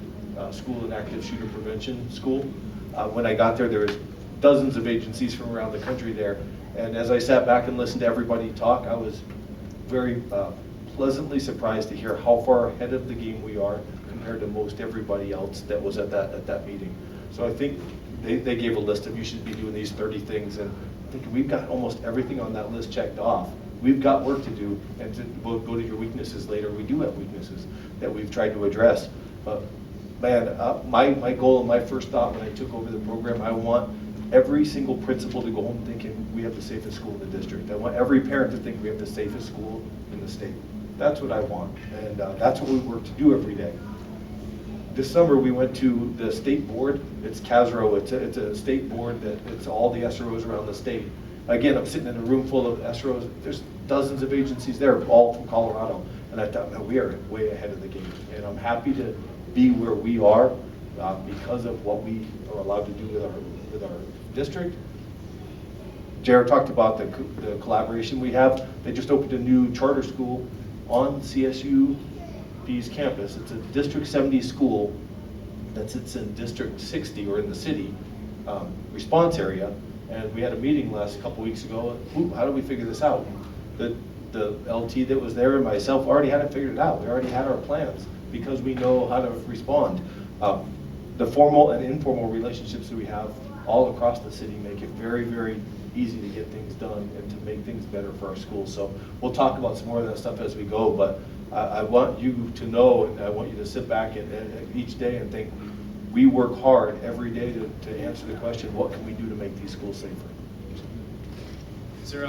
Speaker 8: school, an active shooter prevention school. When I got there, there was dozens of agencies from around the country there. And as I sat back and listened to everybody talk, I was very pleasantly surprised to hear how far ahead of the game we are compared to most everybody else that was at that meeting. So I think they gave a list of you should be doing these 30 things, and I think we've got almost everything on that list checked off. we've got work to do, and we'll go to your weaknesses later. We do have weaknesses that we've tried to address. But man, my goal and my first thought when I took over the program, I want every single principal to go home thinking we have the safest school in the district. I want every parent to think we have the safest school in the state. That's what I want, and that's what we work to do every day. This summer, we went to the state board. It's CASRO. It's a state board that it's all the SROs around the state. Again, I'm sitting in a room full of SROs. There's dozens of agencies there, all from Colorado. And I thought, no, we are way ahead of the game. And I'm happy to be where we are because of what we are allowed to do with our district. Jared talked about the collaboration we have. They just opened a new charter school on CSUP's campus. It's a District 70 school that sits in District 60 or in the city response area. And we had a meeting last couple weeks ago. How do we figure this out? The LT that was there and myself already had it figured out. We already had our plans because we know how to respond. The formal and informal relationships that we have all across the city make it very, very easy to get things done and to make things better for our schools. So we'll talk about some more of that stuff as we go, but I want you to know, and I want you to sit back and each day and think, we work hard every day to answer the question, what can we do to make these schools safer?
Speaker 2: Is there,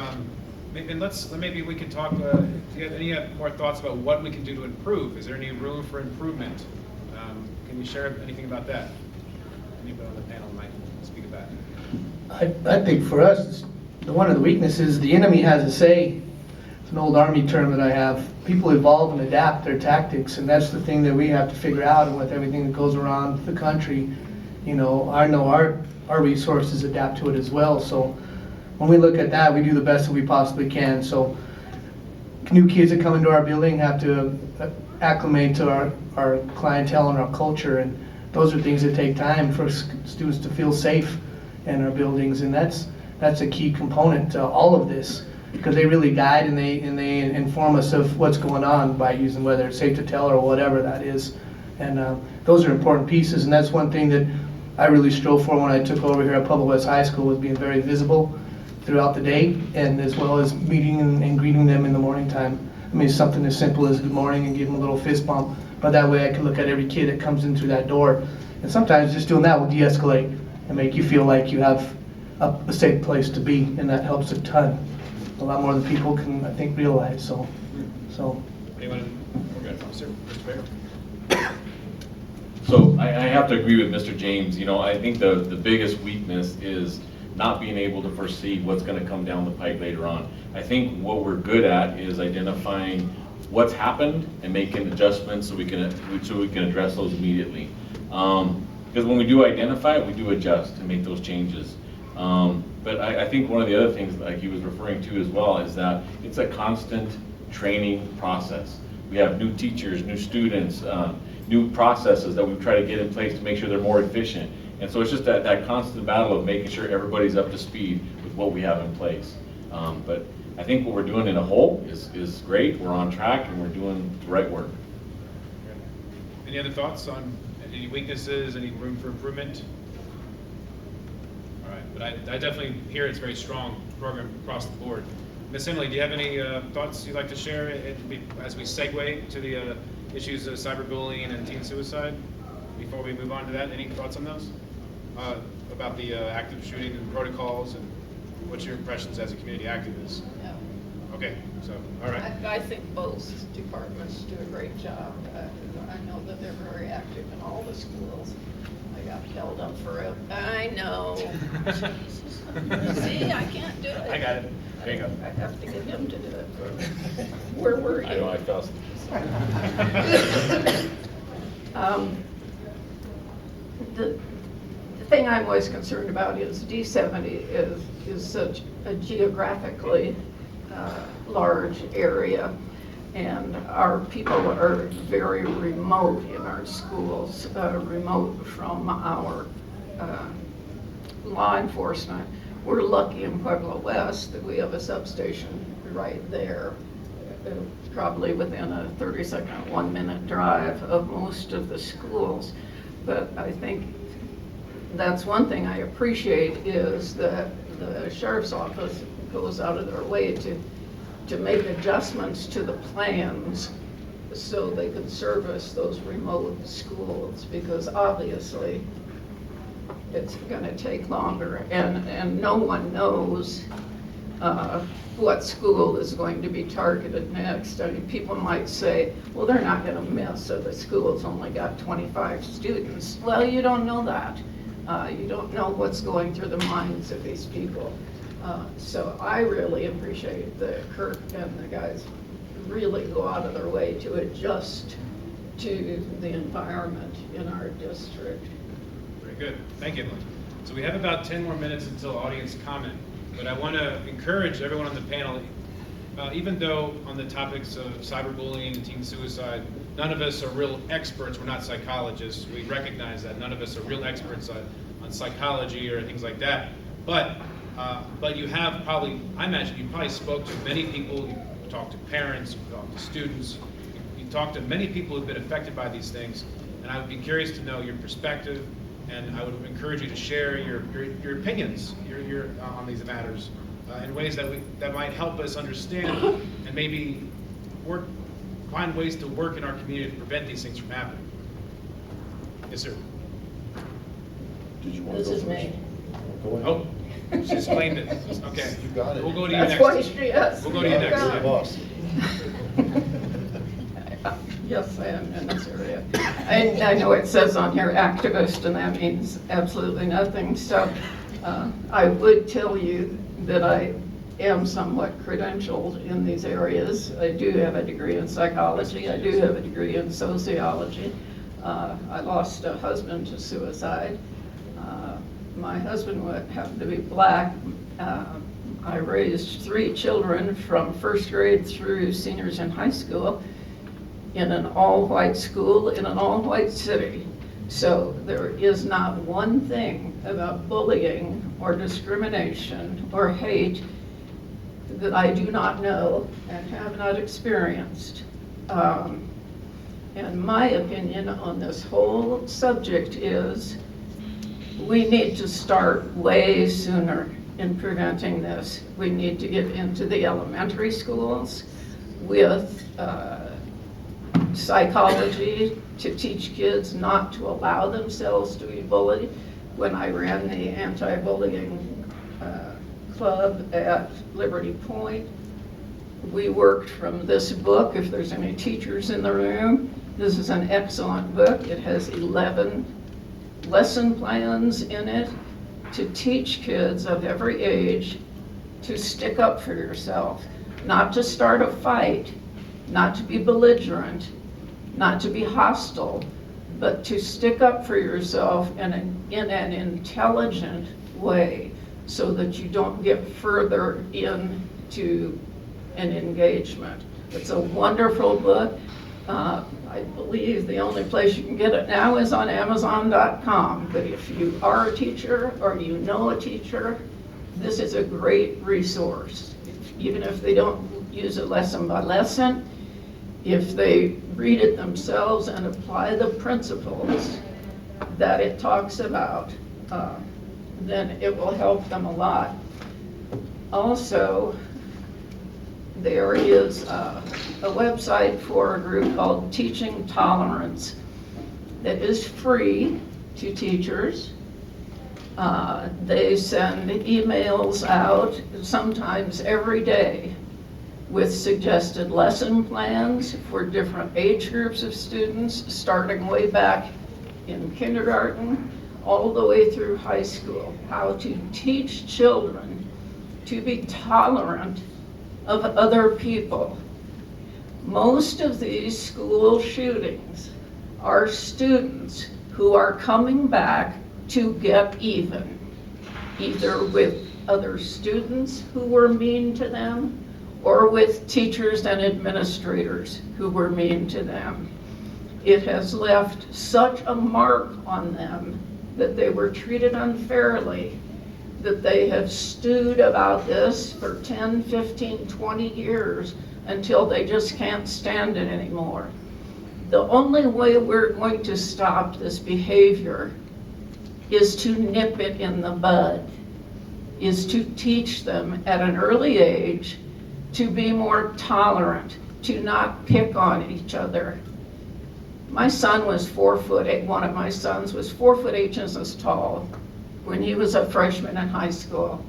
Speaker 2: maybe we can talk, do you have any more thoughts about what we can do to improve? Is there any room for improvement? Can you share anything about that? Anybody on the panel might speak of that.
Speaker 5: I think for us, one of the weaknesses, the enemy has a say. It's an old Army term that I have. People evolve and adapt their tactics, and that's the thing that we have to figure out. And with everything that goes around the country, you know our resources adapt to it as well. So when we look at that, we do the best that we possibly can. So new kids that come into our building have to acclimate to our clientele and our culture, and those are things that take time for students to feel safe in our buildings, and that's a key component to all of this, because they really guide and they inform us of what's going on by using whether it's Safe to Tell or whatever that is, and those are important pieces. And that's one thing that I really strove for when I took over here at Pueblo West High School, was being very visible throughout the day, and as well as meeting and greeting them in the morning time. I mean, something as simple as good morning and give them a little fist bump, but that way I can look at every kid that comes in through that door, and sometimes just doing that will de-escalate and make you feel like you have a safe place to be, and that helps a ton. A lot more than people can, I think, realize. So.
Speaker 2: Anyone? Okay, Mr. Baker.
Speaker 4: So I have to agree with Mr. James. You know, I think the biggest weakness is not being able to foresee what's going to come down the pike later on. I think what we're good at is identifying what's happened and making adjustments so we can address those immediately. Because when we do identify it, we do adjust and make those changes. But I think one of the other things, like he was referring to as well, is that it's a constant training process. We have new teachers, new students, new processes that we try to get in place to make sure they're more efficient. And so it's just that constant battle of making sure everybody's up to speed with what we have in place. But I think what we're doing in a whole is great. We're on track and we're doing the right work.
Speaker 2: Any other thoughts on any weaknesses, any room for improvement? All right, but I definitely hear it's a very strong program across the board. Ms. Emily, do you have any thoughts you'd like to share as we segue to the issues of cyberbullying and teen suicide? Before we move on to that, any thoughts on those? About the active shooting and protocols, and what's your impressions as a community activist?
Speaker 10: No.
Speaker 2: Okay, so, all right.
Speaker 10: I think both departments do a great job. I know that they're very active in all the schools. I got held up for it. I know. See, I can't do it.
Speaker 2: I got it. There you go.
Speaker 10: I have to get him to do it. Where were you?
Speaker 4: I know, I felt
Speaker 10: The thing I'm always concerned about is D70 is such a geographically large area, and our people are very remote in our schools, remote from our law enforcement. We're lucky in Pueblo West that we have a substation right there, probably within a 30-second, 1-minute drive of most of the schools. But I think that's one thing I appreciate, is that the sheriff's office goes out of their way to to make adjustments to the plans so they could service those remote schools, because obviously it's going to take longer, and no one knows what school is going to be targeted next. I mean, people might say, well, they're not going to miss, so the school's only got 25 students. Well, you don't know that. You don't know what's going through the minds of these people. So I really appreciate that Kirk and the guys really go out of their way to adjust to the environment in our district.
Speaker 2: Very good. Thank you, Emily. So we have about 10 more minutes until audience comment, but I want to encourage everyone on the panel, even though on the topics of cyberbullying and teen suicide, none of us are real experts. We're not psychologists. We recognize that none of us are real experts on psychology or things like that. But you have probably, I imagine you probably spoke to many people. You talked to parents, you talked to students, you talked to many people who've been affected by these things. And I would be curious to know your perspective, and I would encourage you to share your opinions on these matters in ways that might help us understand and maybe find ways to work in our community to prevent these things from happening. Yes, sir.
Speaker 9: Did you want to
Speaker 10: This
Speaker 9: go
Speaker 10: is
Speaker 9: first?
Speaker 10: me.
Speaker 9: Go ahead.
Speaker 2: Oh, she explained it. Okay.
Speaker 9: You got it.
Speaker 2: We'll go to you
Speaker 10: That's
Speaker 2: next.
Speaker 10: what she is.
Speaker 2: We'll go to you next.
Speaker 9: You're the boss.
Speaker 10: Yes, I am in this area. I know it says on here activist, and that means absolutely nothing. So I would tell you that I am somewhat credentialed in these areas. I do have a degree in psychology. I do have a degree in sociology. I lost a husband to suicide. My husband happened to be black. I raised 3 children from first grade through seniors in high school in an all-white school in an all-white city. So there is not one thing about bullying or discrimination or hate that I do not know and have not experienced. And my opinion on this whole subject is we need to start way sooner in preventing this. We need to get into the elementary schools with psychology to teach kids not to allow themselves to be bullied. When I ran the anti-bullying club at Liberty Point, we worked from this book. If there's any teachers in the room, this is an excellent book. It has 11 lesson plans in it to teach kids of every age to stick up for yourself, not to start a fight, not to be belligerent, not to be hostile, but to stick up for yourself in an intelligent way so that you don't get further into an engagement. It's a wonderful book. I believe the only place you can get it now is on Amazon.com, but if you are a teacher or you know a teacher, this is a great resource. Even if they don't use it lesson by lesson, if they read it themselves and apply the principles that it talks about, then it will help them a lot. Also, there is a website for a group called Teaching Tolerance that is free to teachers. They send emails out sometimes every day with suggested lesson plans for different age groups of students, starting way back in kindergarten all the way through high school, how to teach children to be tolerant of other people. Most of these school shootings are students who are coming back to get even, either with other students who were mean to them or with teachers and administrators who were mean to them. It has left such a mark on them that they were treated unfairly, that they have stewed about this for 10, 15, 20 years until they just can't stand it anymore. The only way we're going to stop this behavior is to nip it in the bud, is to teach them at an early age to be more tolerant, to not pick on each other. My son was 4'8". One of my sons was 4'8" tall when he was a freshman in high school.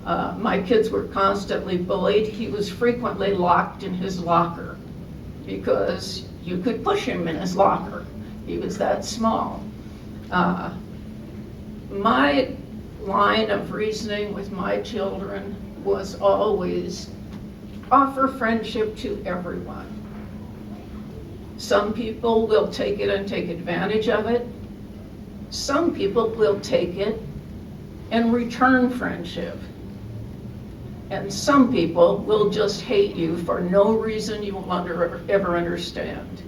Speaker 10: My kids were constantly bullied. He was frequently locked in his locker because you could push him in his locker. He was that small. My line of reasoning with my children was always offer friendship to everyone. Some people will take it and take advantage of it. Some people will take it and return friendship. And some people will just hate you for no reason you will ever understand.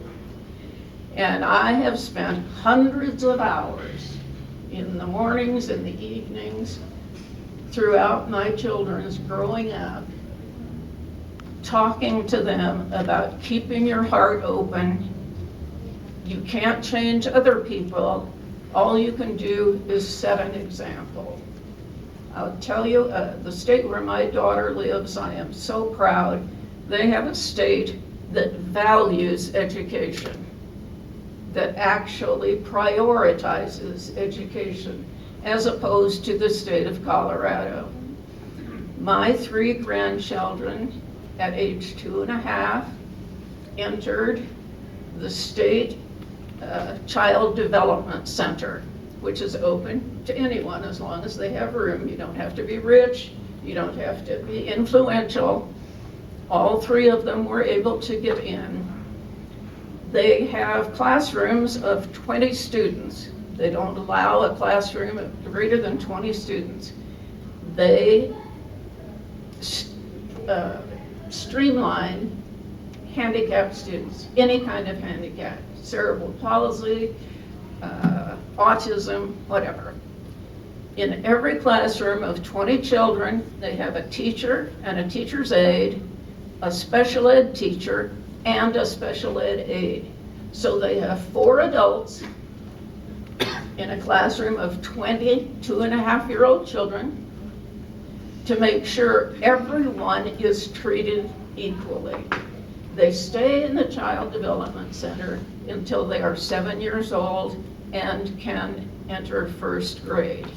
Speaker 10: And I have spent hundreds of hours in the mornings and the evenings throughout my children's growing up, talking to them about keeping your heart open. You can't change other people. All you can do is set an example. I'll tell you, the state where my daughter lives, I am so proud. They have a state that values education, that actually prioritizes education, as opposed to the state of Colorado. My 3 grandchildren at age 2.5 entered the state Child Development Center, which is open to anyone as long as they have room. You don't have to be rich, you don't have to be influential. All 3 of them were able to get in. They have classrooms of 20 students. They don't allow a classroom of greater than 20 students. They streamline handicapped students, any kind of handicap, cerebral palsy, autism, whatever. In every classroom of 20 children, they have a teacher and a teacher's aide, a special ed teacher, and a special ed aide. So they have 4 adults in a classroom of 20 2.5-year-old children to make sure everyone is treated equally. They stay in the Child Development Center until they are 7 years old and can enter 1st grade.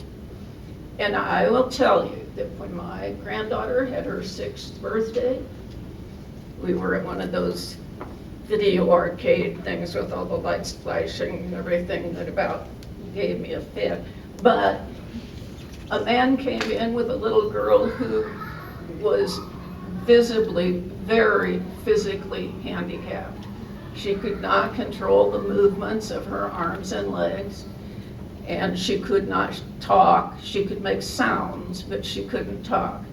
Speaker 10: And I will tell you that when my granddaughter had her 6th birthday, we were at one of those video arcade things with all the lights flashing and everything that about gave me a fit. But a man came in with a little girl who was visibly very physically handicapped. She could not control the movements of her arms and legs, and she could not talk. She could make sounds, but she couldn't talk.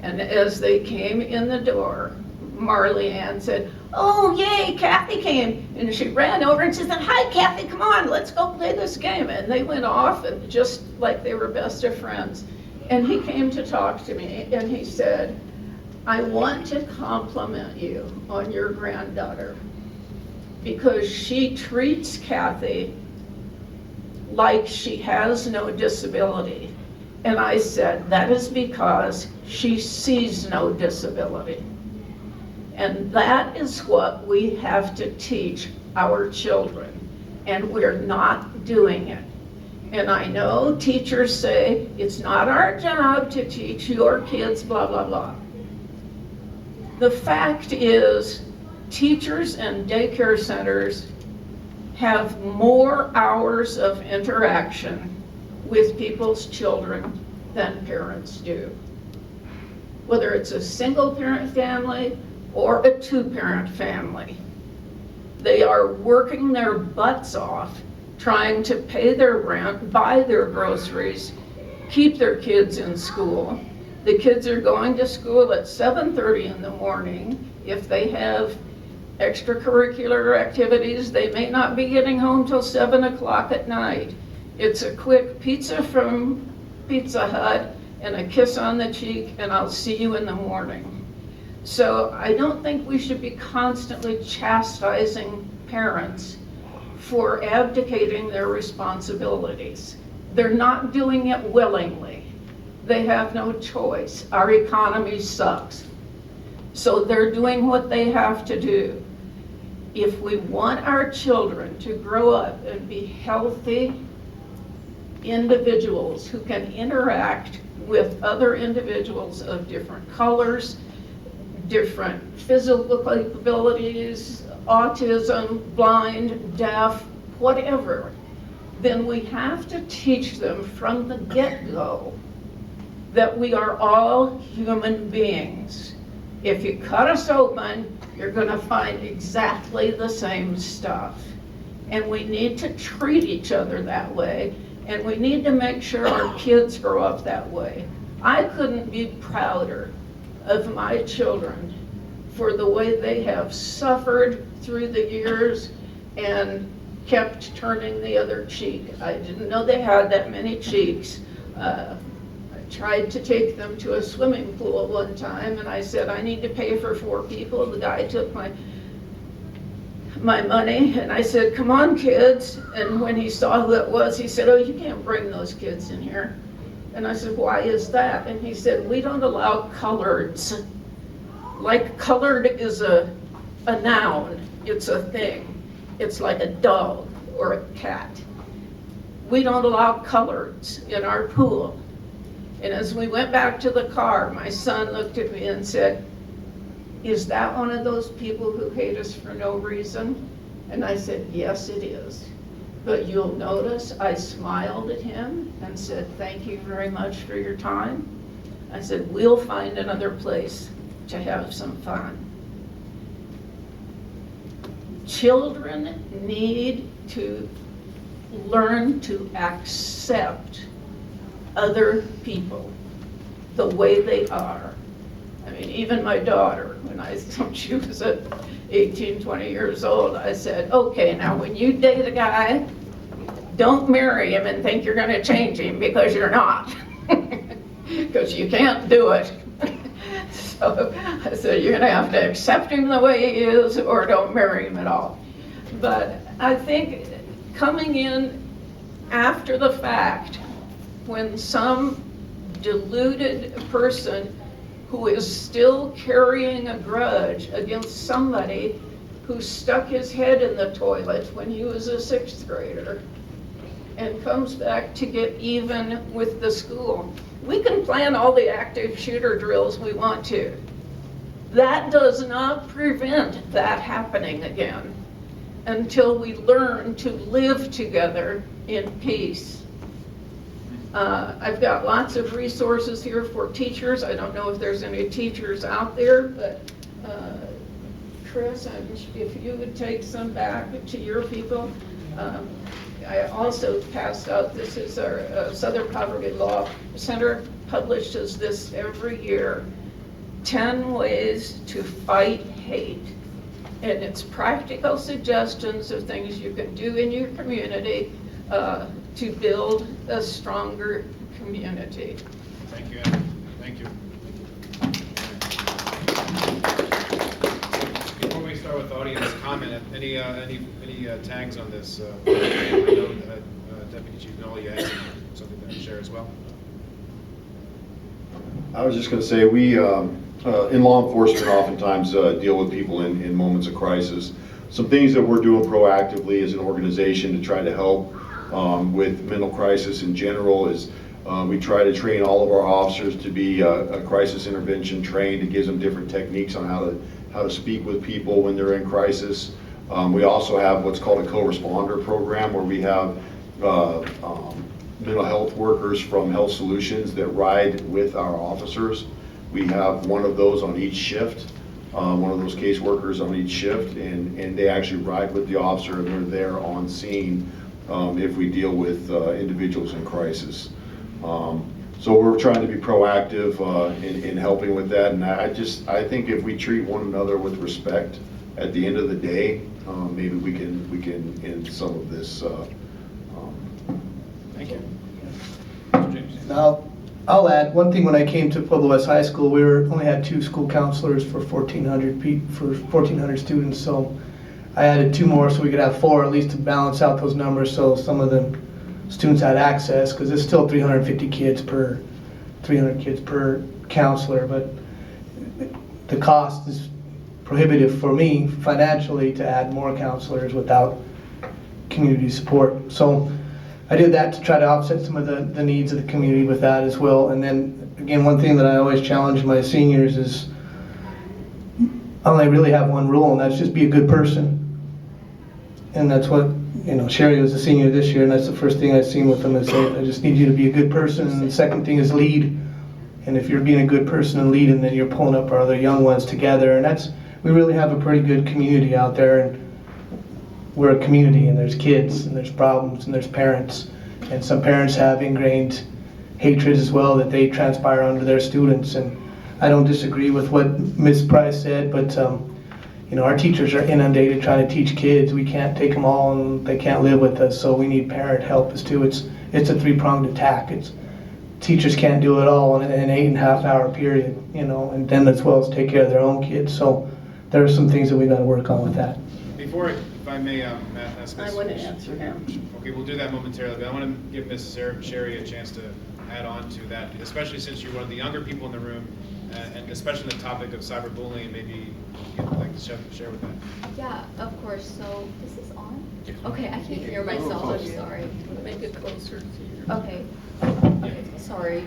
Speaker 10: And as they came in the door, Marley Ann said, "Oh, yay, Kathy came." And she ran over and she said, "Hi, Kathy, come on, let's go play this game." And they went off, and just like they were best of friends. And he came to talk to me, and he said, "I want to compliment you on your granddaughter because she treats Kathy like she has no disability." And I said, "That is because she sees no disability." And that is what we have to teach our children, and we're not doing it. And I know teachers say, it's not our job to teach your kids, blah, blah, blah. The fact is, teachers and daycare centers have more hours of interaction with people's children than parents do. Whether it's a single parent family or a 2-parent family. They are working their butts off trying to pay their rent, buy their groceries, keep their kids in school. The kids are going to school at 7:30 in the morning. If they have extracurricular activities, they may not be getting home till 7 o'clock at night. It's a quick pizza from Pizza Hut and a kiss on the cheek, and I'll see you in the morning. So I don't think we should be constantly chastising parents for abdicating their responsibilities. They're not doing it willingly. They have no choice. Our economy sucks. So they're doing what they have to do. If we want our children to grow up and be healthy individuals who can interact with other individuals of different colors, different physical capabilities, autism, blind, deaf, whatever, then we have to teach them from the get-go that we are all human beings. If you cut us open, you're going to find exactly the same stuff. And we need to treat each other that way, and we need to make sure our kids grow up that way. I couldn't be prouder of my children for the way they have suffered through the years and kept turning the other cheek. I didn't know they had that many cheeks. I tried to take them to a swimming pool one time, and I said, I need to pay for 4 people. The guy took my money, and I said, come on, kids. And when he saw who it was, he said, oh, you can't bring those kids in here. And I said, why is that? And he said, we don't allow coloreds. Like colored is a noun, it's a thing. It's like a dog or a cat. We don't allow coloreds in our pool. And as we went back to the car, my son looked at me and said, is that one of those people who hate us for no reason? And I said, yes, it is. But you'll notice I smiled at him and said, thank you very much for your time. I said, we'll find another place to have some fun. Children need to learn to accept other people the way they are. I mean, even my daughter, when she was 18, 20 years old, I said, okay, now when you date a guy, don't marry him and think you're gonna change him, because you're not. Because you can't do it. So I said, you're gonna have to accept him the way he is or don't marry him at all. But I think coming in after the fact, when some deluded person who is still carrying a grudge against somebody who stuck his head in the toilet when he was a 6th grader and comes back to get even with the school. We can plan all the active shooter drills we want to. That does not prevent that happening again until we learn to live together in peace. I've got lots of resources here for teachers. I don't know if there's any teachers out there, but Chris, if you would take some back to your people. I also passed out, this is our Southern Poverty Law Center publishes this every year, 10 ways to fight hate. And it's practical suggestions of things you can do in your community to build a stronger community.
Speaker 2: Thank you, Anna. Thank you. Before we start with audience comment, any tags on this? I know Deputy Chief Noeller, you had something to share as well.
Speaker 9: I was just going to say, we in law enforcement oftentimes deal with people in moments of crisis. Some things that we're doing proactively as an organization to try to help with mental crisis in general is we try to train all of our officers to be a crisis intervention trained. It gives them different techniques on how to speak with people when they're in crisis. We also have what's called a co-responder program, where we have mental health workers from Health Solutions that ride with our officers. We have one of those on each shift, one of those caseworkers on each shift, and they actually ride with the officer, and they're there on scene if we deal with individuals in crisis. So we're trying to be proactive in helping with that, and I think if we treat one another with respect, at the end of the day, maybe we can end some of this.
Speaker 2: Thank you. Mr. James.
Speaker 5: Now, I'll add one thing. When I came to Pueblo West High School, we only had 2 school counselors for 1,400 students. So I added 2 more so we could have 4 at least to balance out those numbers. So some of the students had access, because it's still 300 kids per counselor. But the cost is prohibitive for me financially to add more counselors without community support. So I did that to try to offset some of the needs of the community with that as well. And then again, one thing that I always challenge my seniors is I only really have one rule, and that's just be a good person. And that's what, Sherri was a senior this year, and that's the first thing I've seen with them is say, I just need you to be a good person. And the second thing is lead. And if you're being a good person and leading, then you're pulling up our other young ones together. And we really have a pretty good community out there. And we're a community, and there's kids, and there's problems, and there's parents. And some parents have ingrained hatred as well that they transpire onto their students. And I don't disagree with what Ms. Price said, but our teachers are inundated trying to teach kids. We can't take them all, and they can't live with us, so we need parent help as too. It's a three-pronged attack. Teachers can't do it all in an 8.5 hour period, and then as well as take care of their own kids. So there are some things that we got to work on with that.
Speaker 2: Before, if I may, Matt, ask
Speaker 10: I
Speaker 2: Ms.
Speaker 10: want to answer him.
Speaker 2: Okay, we'll do that momentarily, but I want to give Ms. Sherri a chance to add on to that, especially since you're one of the younger people in the room, and especially the topic of cyberbullying. Maybe you'd like to share with that.
Speaker 7: Yeah, of course. So, is this on? Okay, I can't hear myself. I'm sorry.
Speaker 10: Make it closer to you.
Speaker 7: Okay. Okay, sorry.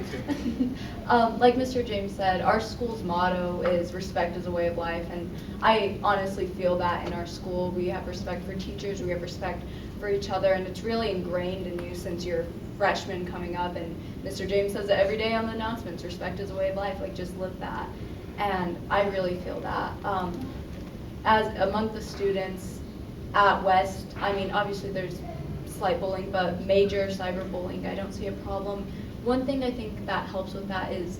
Speaker 7: Like Mr. James said, our school's motto is respect is a way of life, and I honestly feel that in our school we have respect for teachers, we have respect for each other, and it's really ingrained in you since you're freshmen coming up. And Mr. James says it every day on the announcements, respect is a way of life, like just live that. And I really feel that. As among the students at West, I mean, obviously there's slight bullying, but major cyberbullying, I don't see a problem. One thing I think that helps with that is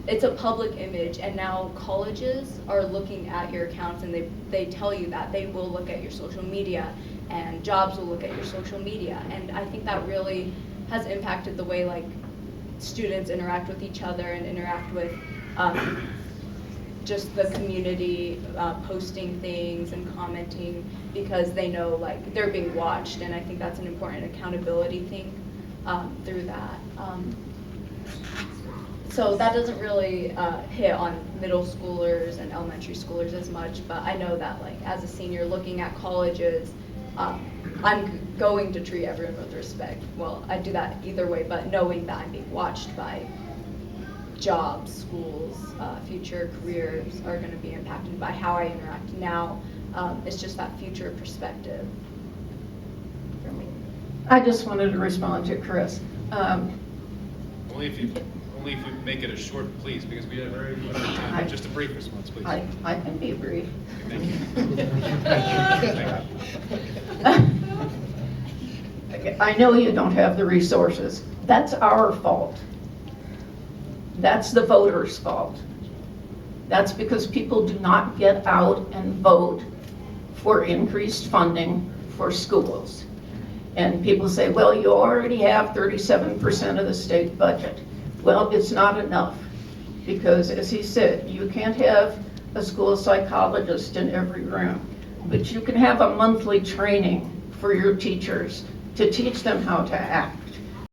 Speaker 7: it's a public image, and now colleges are looking at your accounts, and they tell you that they will look at your social media, and jobs will look at your social media. And I think that really has impacted the way like students interact with each other and interact with just the community, posting things and commenting, because they know like they're being watched, and I think that's an important accountability thing through that. So that doesn't really hit on middle schoolers and elementary schoolers as much, but I know that like as a senior looking at colleges, I'm going to treat everyone with respect. Well, I do that either way, but knowing that I'm being watched by jobs, schools, future careers are going to be impacted by how I interact now. It's just that future perspective for me.
Speaker 10: I just wanted to respond to Chris.
Speaker 2: Only if you make it a short, please, because we have very limited time. Just a brief response, please.
Speaker 10: I can be brief.
Speaker 2: Thank you.
Speaker 10: I know you don't have the resources. That's our fault. That's the voters' fault. That's because people do not get out and vote for increased funding for schools. And people say, well, you already have 37% of the state budget. Well, it's not enough, because as he said, you can't have a school psychologist in every room, but you can have a monthly training for your teachers to teach them how to act.